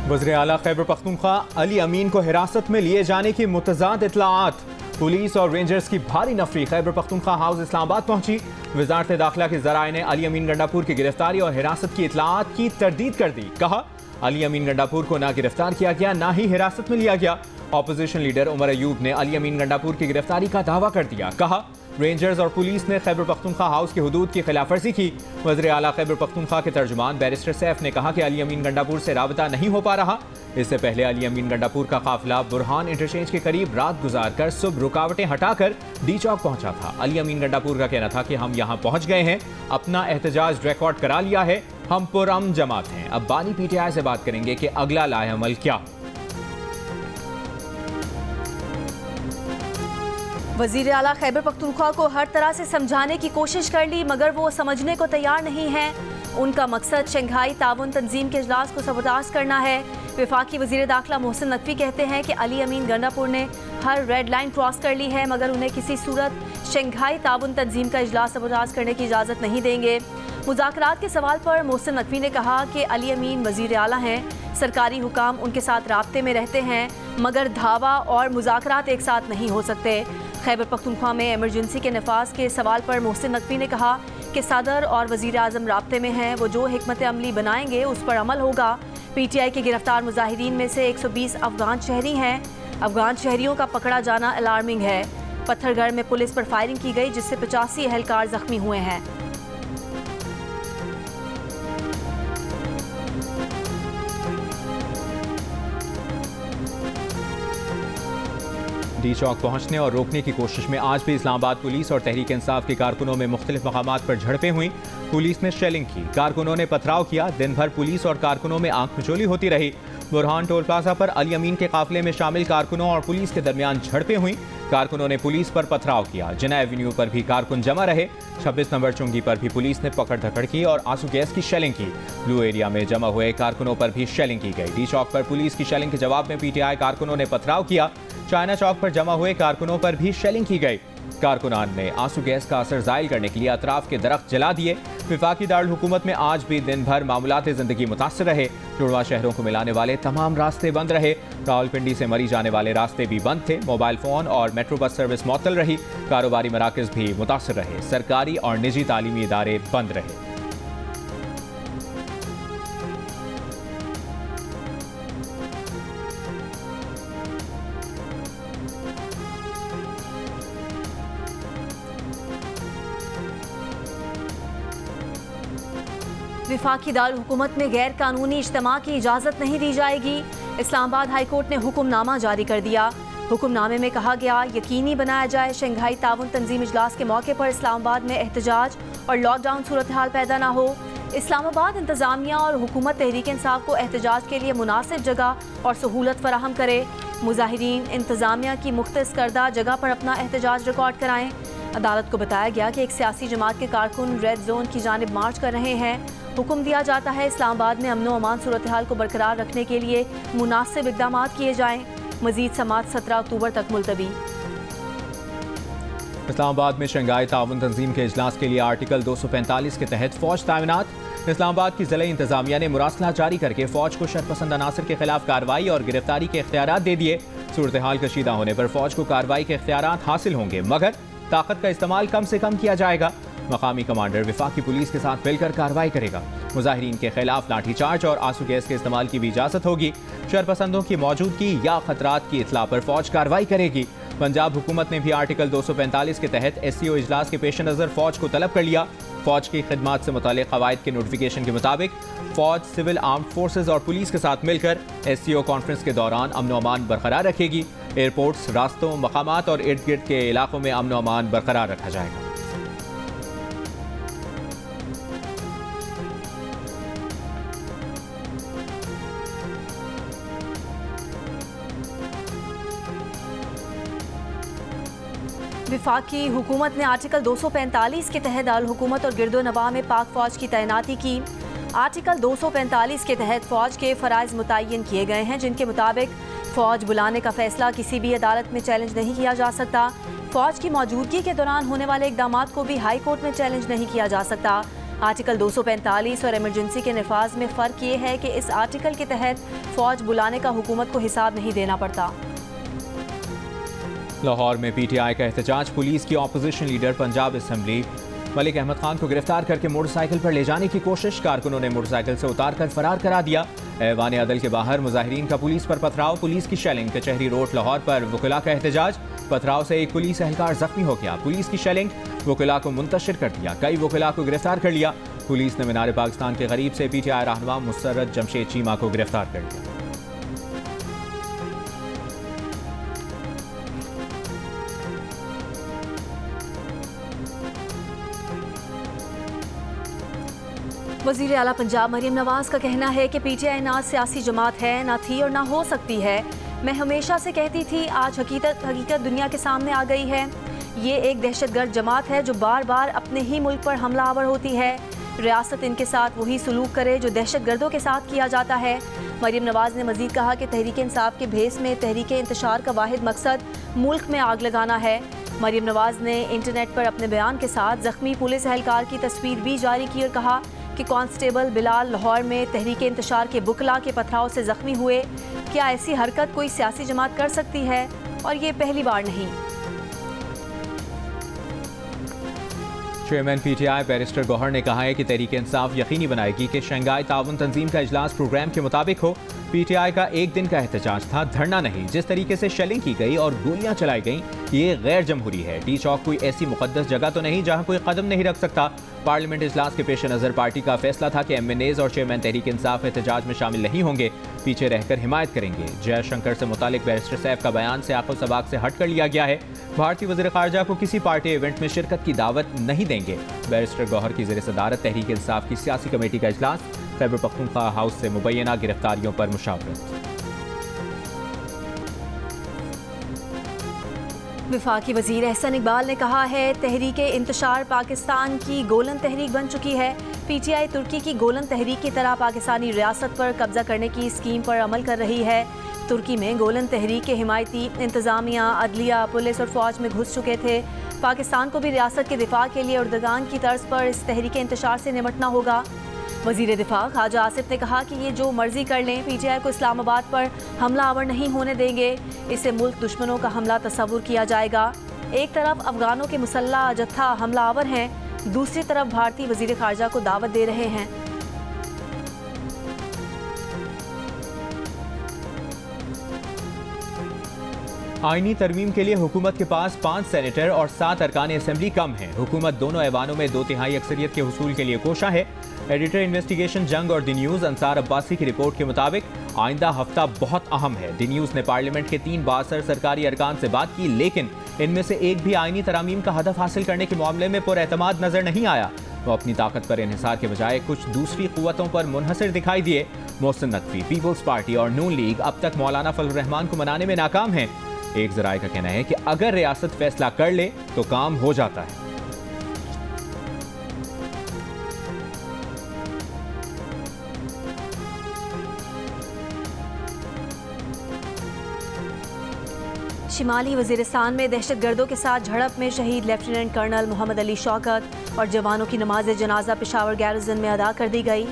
वज़ीर आला खैबर पख्तूनख्वा अली अमीन को हिरासत में लिए जाने की मुतज़ाद इत्तलाआत। पुलिस और रेंजर्स की भारी नफरी खैबर पख्तूनख्वा हाउस इस्लामाबाद पहुंची। वजारत दाखिला के ज़राए ने अली अमीन गंडापुर की गिरफ्तारी और हिरासत की इत्तलाआत की तरदीद कर दी। कहा, अली अमीन गंडापुर को ना गिरफ्तार किया गया ना ही हिरासत में लिया गया। ऑपोजिशन लीडर उमर अयूब ने अली अमीन गंडापुर की गिरफ्तारी का दावा कर दिया। कहा, रेंजर्स और पुलिस ने खैबर पख्तूनख्वा हाउस की हुदूद की खिलाफवर्जी की। वज़ीर आला खैबर पख्तूनख्वा के तर्जुमान बैरिस्टर सैफ ने कहा कि अली अमीन गंडापुर से राबता नहीं हो पा रहा। इससे पहले अली अमीन गंडापुर का काफिला बुरहान इंटरचेंज के करीब रात गुजारकर सुबह रुकावटें हटाकर डी चौक पहुंचा था। अली अमीन गंडापुर का कहना था कि हम यहां पहुंच गए हैं, अपना एहतजाज रिकॉर्ड करा लिया है, हम पुरअमन जमात हैं। अब बानी पीटीआई से बात करेंगे कि अगला लाएअमल क्या। वज़ीर आला खैबर पख्तूनख्वा को हर तरह से समझाने की कोशिश कर ली मगर वो समझने को तैयार नहीं है। उनका मकसद शंघाई ताउन तंजीम के इजलास को सबोटाज करना है। वफाकी वज़ीर दाखिला मोहसिन नकवी कहते हैं कि अली अमीन गंडापुर ने हर रेड लाइन क्रॉस कर ली है मगर उन्हें किसी सूरत शंघाई ताउन तंजीम का इजलास सबोटाज करने की इजाज़त नहीं देंगे। मुज़ाकरात के सवाल पर मोहसिन नकवी ने कहा कि अली अमीन वज़ीर आला हैं, सरकारी हुकाम उनके साथ राब्ते में रहते हैं मगर धावा और मुज़ाकरात एक साथ नहीं हो सकते। खैबर पख्तूनख्वा में एमरजेंसी के नफाज के सवाल पर मोहसिन नकवी ने कहा कि सदर और वज़ीर आज़म राब्ते में हैं, वो जो हिकमत अमली बनाएंगे उस पर अमल होगा। पीटीआई के गिरफ्तार मुजाहिदीन में से 120 अफगान शहरी हैं। अफगान शहरियों का पकड़ा जाना अलार्मिंग है। पत्थरगढ़ में पुलिस पर फायरिंग की गई जिससे 85 एहलकार जख्मी हुए हैं। डी चौक पहुंचने और रोकने की कोशिश में आज भी इस्लामाबाद पुलिस और तहरीक इंसाफ के कारकुनों में मुख्तलिफ मकामात पर झड़पें हुई। पुलिस ने शेलिंग की, कारकुनों ने पथराव किया। दिन भर पुलिस और कारकुनों में आंख मिचोली होती रही। बुरहान टोल प्लाजा पर अली अमीन के काफिले में शामिल कारकुनों और पुलिस के दरमियान झड़पें हुई। कारकुनों ने पुलिस पर पथराव किया। जिना एवेन्यू पर भी कारकुन जमा रहे। 26 नंबर चुंगी पर भी पुलिस ने पकड़ धकड़ की और आंसू गैस की शेलिंग की। ब्लू एरिया में जमा हुए कारकुनों पर भी शेलिंग की गई। डी चौक पर पुलिस की शेलिंग के जवाब में पीटीआई कारकुनों ने पथराव किया। चाइना चौक पर जमा हुए कारकुनों पर भी शेलिंग की गई। कारकुनान ने आंसू गैस का असर जायल करने के लिए अतराफ के दरख्त जला दिए। वफाकी दारुल हुकूमत में आज भी दिन भर मामूलात ज़िंदगी मुतासर रहे। जुड़वा शहरों को मिलाने वाले तमाम रास्ते बंद रहे। रावलपिंडी से मरी जाने वाले रास्ते भी बंद थे। मोबाइल फ़ोन और मेट्रो बस सर्विस मुअत्तल रही। कारोबारी मराकज़ भी मुतासर रहे। सरकारी और निजी तालीमी इदारे बंद रहे। वफाकी दारुल हुकूमत में गैर कानूनी इज्तिमा की इजाज़त नहीं दी जाएगी। इस्लामाबाद हाई कोर्ट ने हुक्मनामा जारी कर दिया। हुक्मनामे में कहा गया, यकीनी बनाया जाए शंघाई ताउन तंजीम इजलास के मौके पर इस्लामाबाद में एहतजाज और लॉकडाउन सूरत हाल पैदा ना हो। इस्लामाबाद इंतज़ामिया और हुकूमत तहरीक इंसाफ को एहतजाज के लिए मुनासिब जगह और सहूलत फराहम करे। मुजाहिरीन इंतज़ामिया की मुख्तस करदा जगह पर अपना एहतजाज रिकॉर्ड कराएँ। अदालत को बताया गया कि एक सियासी जमात के कारकुन रेड जोन की जानिब मार्च कर रहे हैं। हुक्म दिया जाता है इस्लामाबाद में अमन व अमान सूरत हाल को बरकरार रखने के लिए मुनासिब इक़दाम किए जाएँ। मज़ीद समात 17 अक्टूबर तक मुलतवी। इस्लामाबाद में शंघाई ताउन तंजीम के इजलास के लिए आर्टिकल 245 के तहत फौज तैनात। इस्लामाबाद की ज़िला इंतजामिया ने मुरासला जारी करके फौज को शरपसंद अनासर के खिलाफ कार्रवाई और गिरफ्तारी के इख्तियारात दे दिए। सूरत हाल कशीदा होने पर फौज को कार्रवाई के इख्तियारात हासिल होंगे मगर ताकत का इस्तेमाल कम से कम किया जाएगा। मकामी कमांडर वफाकी पुलिस के साथ मिलकर कार्रवाई करेगा। मुजाहिरीन के खिलाफ लाठीचार्ज और आंसू गैस के इस्तेमाल की भी इजाजत होगी। शरपसंदों की मौजूदगी या खतरात की इतला पर फौज कार्रवाई करेगी। पंजाब हुकूमत ने भी आर्टिकल 245 के तहत SCO इजलास के पेश नज़र फौज को तलब कर लिया। फौज की खिदमात से मुतालिक कवायद के नोटिफिकेशन के मुताबिक फौज सिविल आर्म्ड फोर्सेज और पुलिस के साथ मिलकर SCO कॉन्फ्रेंस के दौरान अमन व अमान बरकरार रखेगी। एयरपोर्ट्स, रास्तों, मकामात और इर्द गिर्द के इलाकों में अमन व अमान बरकरार रखा जाएगा। वफाकी हुकूमत ने आर्टिकल 245 के तहत दारुल हुकूमत और गिरदो नवाह में पाक फौज की तैनाती की। आर्टिकल 245 के तहत फौज के फ़राइज़ मुतय्यन किए गए हैं जिनके मुताबिक फौज बुलाने का फैसला किसी भी अदालत में चैलेंज नहीं किया जा सकता। फौज की मौजूदगी के दौरान होने वाले इकदामात को भी हाई कोर्ट में चैलेंज नहीं किया जा सकता। आर्टिकल 245 और इमरजेंसी के नफाज में फ़र्क ये है कि इस आर्टिकल के तहत फ़ौज बुलाने का हुकूमत को हिसाब नहीं देना पड़ता। लाहौर में पीटीआई का एहतजाज, पुलिस की opposition leader Punjab assembly Malik Ahmad Khan को गिरफ्तार करके मोटरसाइकिल पर ले जाने की कोशिश, कारकुनों ने मोटरसाइकिल से उतारकर फरार करा दिया। ऐवान अदल के बाहर मुजाहिरीन का पुलिस पर पथराव, पुलिस की शेलिंग, कचहरी रोड लाहौर पर वकीला का एहतजाज, पथराव से एक पुलिस एहलकार जख्मी हो गया, पुलिस की शेलिंग, वकीला को मुंतशिर कर दिया, कई वकीला को गिरफ्तार कर लिया। पुलिस ने मीनार पाकिस्तान के करीब से पीटीआई रहनुमा मुसर्रत जमशेद चीमा को गिरफ्तार कर लिया। वज़ीर आला पंजाब मरियम नवाज का कहना है कि पीटीआई ना सियासी जमात है, ना थी और ना हो सकती है। मैं हमेशा से कहती थी, आज हकीकत दुनिया के सामने आ गई है। ये एक दहशतगर्द जमात है जो बार बार अपने ही मुल्क पर हमला आवर होती है। रियासत इनके साथ वही सलूक करे जो दहशतगर्दों के साथ किया जाता है। मरियम नवाज ने मजीद कहा कि तहरीक इंसाफ के भेस में तहरीक इंतशार का वाहिद मकसद मुल्क में आग लगाना है। मरियम नवाज ने इंटरनेट पर अपने बयान के साथ जख्मी पुलिस एहलकार की तस्वीर भी जारी की और कहा कि कांस्टेबल बिलाल लाहौर में तहरीक इंतशार के बुकला के पथराव से जख्मी हुए। क्या ऐसी हरकत कोई सियासी जमात कर सकती है? और ये पहली बार नहीं। चेयरमैन पीटीआई बैरिस्टर गौहर ने कहा है कि तहरीक इंसाफ यकीनी बनाएगी कि शंघाई ताउन तंजीम का इजलास प्रोग्राम के मुताबिक हो। पीटीआई का एक दिन का एहतजाज था, धरना नहीं। जिस तरीके से शेलिंग की गई और गोलियां चलाई गईं, ये गैर जमहूरी है। टी चौक कोई ऐसी मुकद्दस जगह तो नहीं जहां कोई कदम नहीं रख सकता। पार्लियामेंट इजलास के पेश नज़र पार्टी का फैसला था कि एमएनएज और चेयरमैन तहरीक इंसाफ एहतजाज में शामिल नहीं होंगे, पीछे रहकर हिमायत करेंगे। जयशंकर से मुतालिक बैरिस्टर सैफ का बयान से आखो सबाक से हट कर लिया गया है। भारतीय वज़ीर ख़ारजा को किसी पार्टी इवेंट में शिरकत की दावत नहीं देंगे। बैरिस्टर गौहर की ज़ेर सदारत तहरीक इंसाफ की सियासी कमेटी का इजलास, खैबर पख्तूनख्वा हाउस से मुबैना गिरफ्तारियों पर मुशावरत। वफाकी वज़ीर एहसन इकबाल ने कहा है, तहरीक इंतशार पाकिस्तान की गोलन तहरीक बन चुकी है। पीटीआई तुर्की की गोलन तहरीक की तरह पाकिस्तानी रियासत पर कब्जा करने की स्कीम पर अमल कर रही है। तुर्की में गोलन तहरीक के हिमायती इंतज़ामिया, अदलिया, पुलिस और फ़ौज में घुस चुके थे। पाकिस्तान को भी रियासत के दिफा के लिए उर्दगान की तर्ज पर इस तहरीक इंतशार से निपटना होगा। वज़ीर दिफा ख्वाजा आसिफ ने कहा कि ये जो मर्जी कर लें, पीटीआई को इस्लामाबाद पर हमला आवर नहीं होने देंगे। इससे मुल्क दुश्मनों का हमला तस्वुर किया जाएगा। एक तरफ अफगानों के मुसल्ला जत्था हमला आवर हैं, दूसरी तरफ भारतीय वज़ीर ख़ारजा को दावत दे रहे हैं। आईनी तरमीम के लिए हुकूमत के पास 5 सेनेटर और 7 अरकान असेंबली कम हैं। हुकूमत दोनों ऐवानों में 2/3 अक्सरियत के हुसूल के लिए कोशा है। एडिटर इन्वेस्टिगेशन जंग और द न्यूज़ अंसार अब्बासी की रिपोर्ट के मुताबिक आइंदा हफ्ता बहुत अहम है। द न्यूज़ ने पार्लियामेंट के 3 बासर सरकारी अरकान से बात की, लेकिन इनमें से एक भी आईनी तरामीम का हदफ हासिल करने के मामले में पुरएतमाद नजर नहीं आया। वो अपनी ताकत पर इन्हिसार के बजाय कुछ दूसरी कुव्वतों पर मुनहसर दिखाई दिए। मोहसिन नकवी, पीपल्स पार्टी और नून लीग अब तक मौलाना फजल रहमान को मनाने में नाकाम हैं। एक ज़राए का कहना है कि अगर रियासत फैसला कर ले तो काम हो जाता है। शिमाली वज़ीरिस्तान में दहशतगर्दों के साथ झड़प में शहीद लेफ्टिनेंट कर्नल मोहम्मद अली शौकत और जवानों की नमाज जनाजा पेशावर गैरिजन में अदा कर दी गई।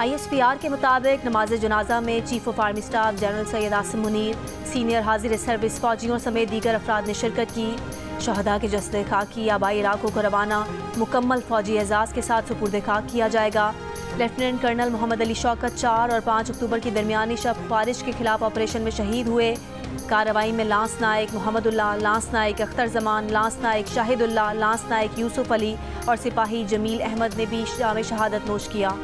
ISPR के मुताबिक नमाज जनाजा में chief of army staff general Syed Asim Munir, senior हाजिर सर्विस फौजियों समेत दीगर अफराद ने शिरकत की। शहदा के जस्ते खाकी आबाई इलाकों को रवाना मुकम्मल फौजी एजाज़ के साथ सुपुर्द खाक किया जाएगा। लेफ्टिनेंट कर्नल मोहम्मद अली शौकत 4 और 5 अक्टूबर की दरमियानी शब ख्वारिज के खिलाफ ऑपरेशन में शहीद हुए। कार्रवाई में लांस नायक मोहम्मदुल्लाह, लांस नायक अख्तर जमान, लांस नायक शाहिदुल्लाह, लांस नायक यूसुफ अली और सिपाही जमील अहमद ने भी जाम शहादत नोश किया।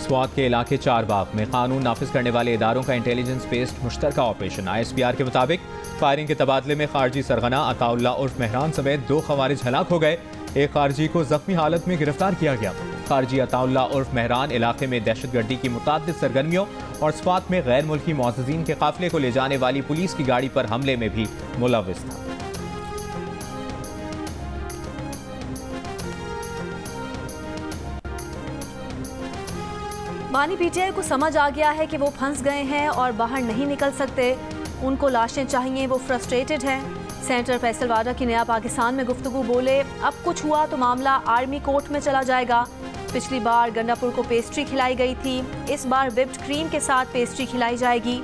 स्वात के इलाके चारबाग में कानून नाफिज करने वाले इदारों का इंटेलिजेंस बेस्ड मुश्तरका ऑपरेशन। ISPR के मुताबिक फायरिंग के तबादले में खारजी सरगना अताउल्ला उर्फ मेहरान समेत 2 खवारिज हलाक हो गए। एक खारजी को जख्मी हालत में गिरफ्तार किया गया। खारजी अताउल्ला उर्फ मेहरान इलाके में दहशतगर्दी की मुताद्दिद सरगर्मियों और स्वात में गैर मुल्की मुअज़्ज़िज़ीन के काफिले को ले जाने वाली पुलिस की गाड़ी पर हमले में भी मुलव्विस था। बानी पीटीआई को समझ आ गया है कि वो फंस गए हैं और बाहर नहीं निकल सकते। उनको लाशें चाहिए, वो फ्रस्ट्रेटेड हैं। सेनेटर फैसल वाडा की नया पाकिस्तान में गुफ्तगू बोले, अब कुछ हुआ तो मामला आर्मी कोर्ट में चला जाएगा। पिछली बार गंडापुर को पेस्ट्री खिलाई गई थी, इस बार व्हिप्ड क्रीम के साथ पेस्ट्री खिलाई जाएगी।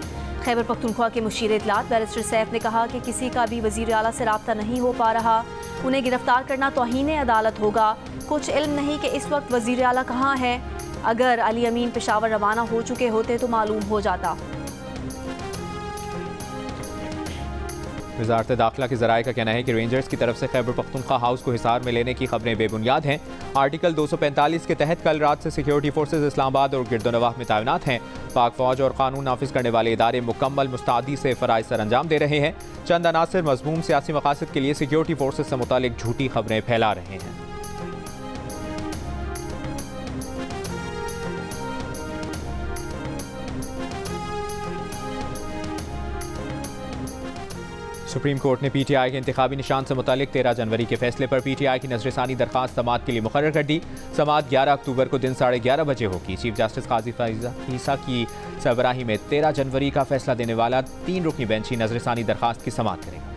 खैबर पख्तूनख्वा के मुशीर इत्तलात बैरिस्टर सैफ ने कहा कि किसी का भी वज़ीर आला से राब्ता नहीं हो पा रहा, उन्हें गिरफ्तार करना तौहीन अदालत होगा। कुछ इल्म नहीं कि इस वक्त वज़ीर आला कहाँ है। अगर अली अमीन पेशावर रवाना हो चुके होते तो मालूम हो जाता। वज़ारत दाखिला के ज़राए का कहना है कि रेंजर्स की तरफ से खैबर पख्तूनख्वा हाउस को हिसार में लेने की खबरें बेबुनियाद हैं। आर्टिकल 245 के तहत कल रात से सिक्योरिटी फोर्सेज इस्लामाबाद और गिरदोनवाह में तैनात हैं। पाक फौज और कानून नाफिज करने वाले इदारे मुकम्मल मुस्तैदी से फ़राइज़ सर अंजाम दे रहे हैं। चंद अनासर मज़मूम सियासी मकासद के लिए सिक्योरिटी फोर्सेज से मुतालिक झूठी खबरें फैला रहे हैं। सुप्रीम कोर्ट ने पीटीआई के इंतखाबी निशान से मुतालिक 13 जनवरी के फैसले पर पीटीआई की नजरसानी दरखास्त समाअत के लिए मुकर्रर कर दी। समाअत 11 अक्टूबर को दिन 11:30 बजे होगी। चीफ जस्टिस काजी फाइजा ईसा की सरबराही में 13 जनवरी का फैसला देने वाला 3 रुकनी बेंच ही नजरसानी दरखास्त की समाअत करेगा।